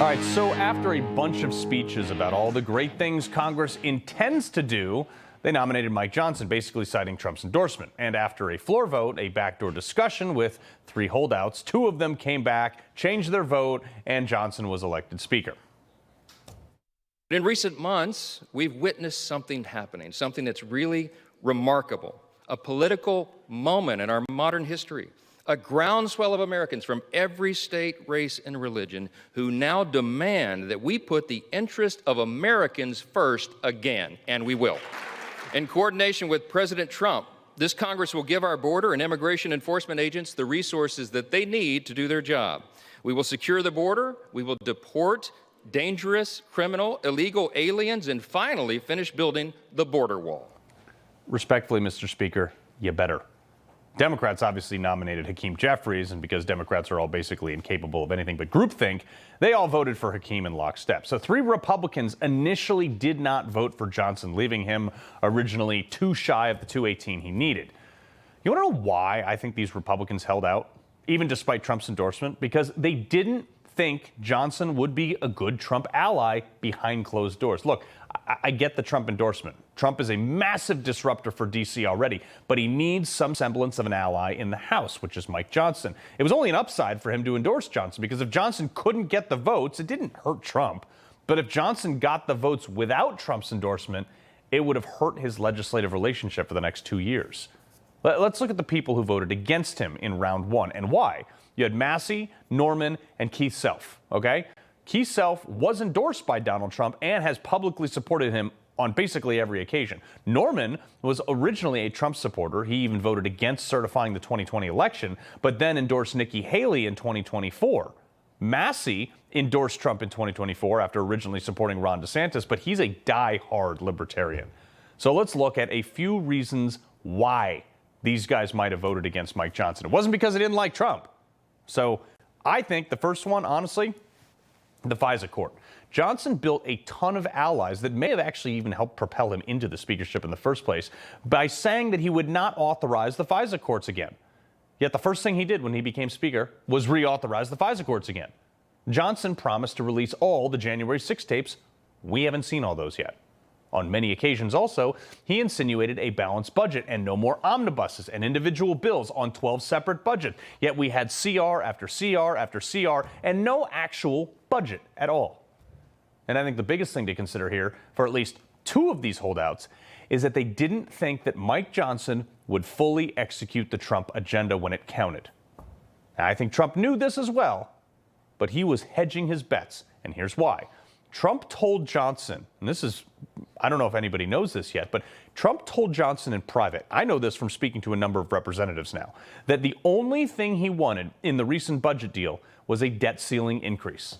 All right, so after a bunch of speeches about all the great things Congress intends to do, they nominated Mike Johnson, basically citing Trump's endorsement. And after a floor vote, a backdoor discussion with 3 holdouts, 2 of them came back, changed their vote, and Johnson was elected Speaker. In recent months, we've witnessed something happening, something that's really remarkable, a political moment in our modern history. A groundswell of Americans from every state, race, and religion who now demand that we put the interest of Americans first again, and we will. In coordination with President Trump, this Congress will give our border and immigration enforcement agents the resources that they need to do their job. We will secure the border, we will deport dangerous, criminal, illegal aliens, and finally finish building the border wall. Respectfully, Mr. Speaker, you better. Democrats obviously nominated Hakeem Jeffries, and because Democrats are all basically incapable of anything but groupthink, they all voted for Hakeem in lockstep. So 3 Republicans initially did not vote for Johnson, leaving him originally too shy of the 218 he needed. You want to know why I think these Republicans held out, even despite Trump's endorsement? Because they didn't think Johnson would be a good Trump ally behind closed doors. Look, I get the Trump endorsement. Trump is a massive disruptor for D.C. already, but he needs some semblance of an ally in the House, which is Mike Johnson. It was only an upside for him to endorse Johnson, because if Johnson couldn't get the votes, it didn't hurt Trump. But if Johnson got the votes without Trump's endorsement, it would have hurt his legislative relationship for the next 2 years. Let's look at the people who voted against him in round 1 and why. You had Massey, Norman, and Keith Self, okay? Keith Self was endorsed by Donald Trump and has publicly supported him on basically every occasion. Norman was originally a Trump supporter. He even voted against certifying the 2020 election, but then endorsed Nikki Haley in 2024. Massey endorsed Trump in 2024 after originally supporting Ron DeSantis, but he's a die-hard libertarian. So let's look at a few reasons why these guys might have voted against Mike Johnson. It wasn't because they didn't like Trump. So I think the first one, honestly, the FISA court. Johnson built a ton of allies that may have actually even helped propel him into the speakership in the first place by saying that he would not authorize the FISA courts again. Yet the first thing he did when he became speaker was reauthorize the FISA courts again. Johnson promised to release all the January 6 tapes. We haven't seen all those yet. On many occasions also, he insinuated a balanced budget and no more omnibuses and individual bills on 12 separate budgets. Yet we had CR after CR after CR and no actual budget at all. And I think the biggest thing to consider here for at least 2 of these holdouts is that they didn't think that Mike Johnson would fully execute the Trump agenda when it counted. Now, I think Trump knew this as well, but he was hedging his bets, and here's why. Trump told Johnson, and this is, I don't know if anybody knows this yet, but Trump told Johnson in private, I know this from speaking to a number of representatives now, that the only thing he wanted in the recent budget deal was a debt ceiling increase.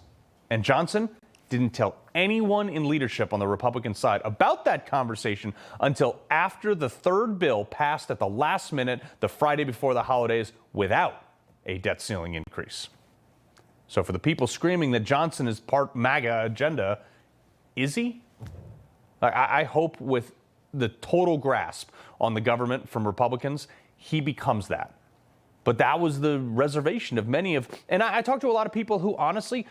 And Johnson didn't tell anyone in leadership on the Republican side about that conversation until after the 3rd bill passed at the last minute, the Friday before the holidays, without a debt ceiling increase. So for the people screaming that Johnson is part MAGA agenda, is he? I hope with the total grasp on the government from Republicans, he becomes that. But that was the reservation of many of, and I talked to a lot of people who honestly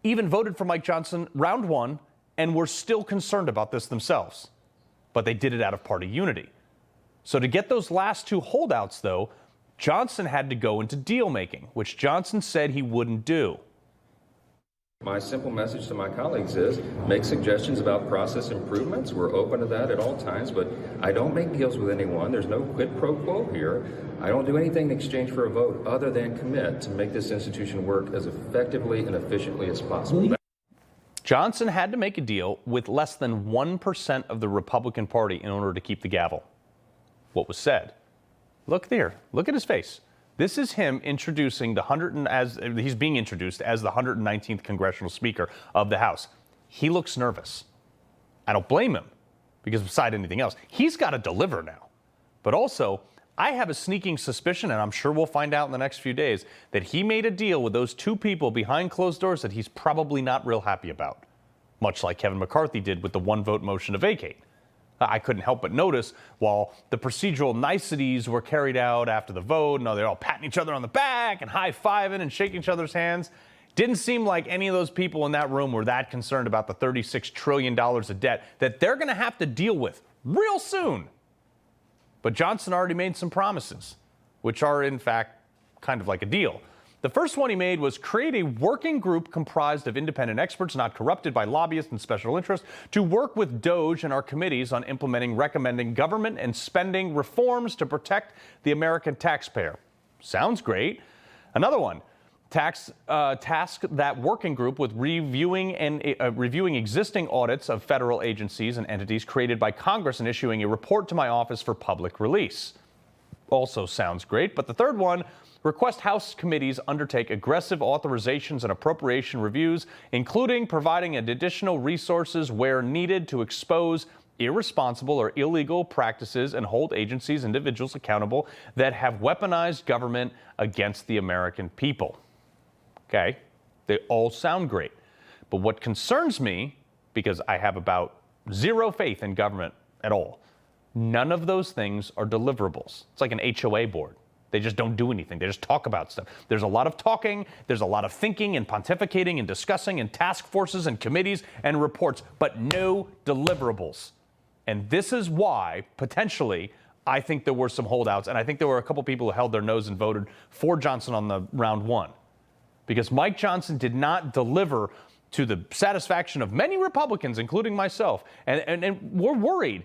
even voted for Mike Johnson round 1 and were still concerned about this themselves. But they did it out of party unity. So to get those last 2 holdouts, though, Johnson had to go into deal making, which Johnson said he wouldn't do. My simple message to my colleagues is make suggestions about process improvements. We're open to that at all times, but I don't make deals with anyone. There's no quid pro quo here. I don't do anything in exchange for a vote other than commit to make this institution work as effectively and efficiently as possible. Johnson had to make a deal with less than 1% of the Republican Party in order to keep the gavel. What was said? Look there. Look at his face. This is him introducing he's being introduced as the 119th congressional speaker of the House. He looks nervous. I don't blame him, because beside anything else, he's got to deliver now. But also, I have a sneaking suspicion, and I'm sure we'll find out in the next few days, that he made a deal with those 2 people behind closed doors that he's probably not real happy about, much like Kevin McCarthy did with the 1-vote motion to vacate. I couldn't help but notice while the procedural niceties were carried out after the vote, they're all patting each other on the back and high-fiving and shaking each other's hands, Didn't seem like any of those people in that room were that concerned about the $36 trillion of debt that they're going to have to deal with real soon. But Johnson already made some promises, which are, in fact, kind of like a deal. The first one he made was create a working group comprised of independent experts not corrupted by lobbyists and special interests to work with DOJ and our committees on recommending government and spending reforms to protect the American taxpayer. Sounds great. Another one, task that working group with reviewing existing audits of federal agencies and entities created by Congress and issuing a report to my office for public release. Also sounds great. But the third one, request House committees undertake aggressive authorizations and appropriation reviews, including providing additional resources where needed to expose irresponsible or illegal practices and hold agencies, individuals accountable that have weaponized government against the American people. Okay, they all sound great. But what concerns me, because I have about zero faith in government at all, none of those things are deliverables. It's like an HOA board. They just don't do anything. They just talk about stuff. There's a lot of talking, there's a lot of thinking and pontificating and discussing and task forces and committees and reports, but no deliverables. And this is why, potentially, I think there were some holdouts, and I think there were a couple people who held their nose and voted for Johnson on the round one. Because Mike Johnson did not deliver to the satisfaction of many Republicans, including myself. And we're worried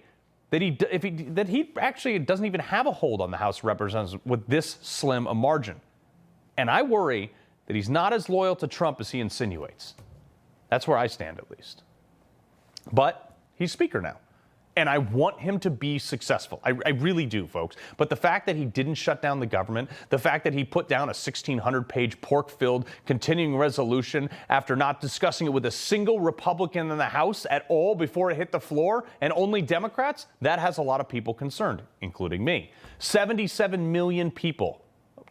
that he actually doesn't even have a hold on the House of Representatives with this slim a margin. And I worry that he's not as loyal to Trump as he insinuates. That's where I stand, at least. But he's Speaker now. And I want him to be successful. I really do, folks. But the fact that he didn't shut down the government, the fact that he put down a 1,600-page pork-filled continuing resolution after not discussing it with a single Republican in the House at all before it hit the floor, and only Democrats, that has a lot of people concerned, including me. 77 million people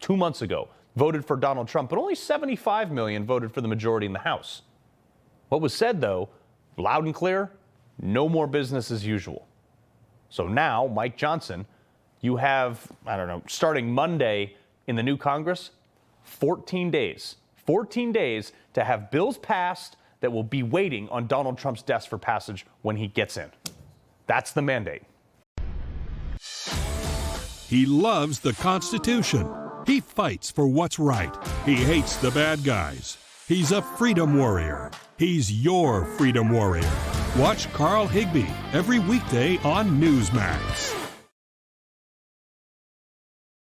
2 months ago voted for Donald Trump, but only 75 million voted for the majority in the House. What was said, though, loud and clear, no more business as usual. So now, Mike Johnson, you have, starting Monday in the new Congress, 14 days to have bills passed that will be waiting on Donald Trump's desk for passage when he gets in. That's the mandate. He loves the Constitution. He fights for what's right. He hates the bad guys. He's a freedom warrior. He's your freedom warrior. Watch Carl Higbie every weekday on Newsmax.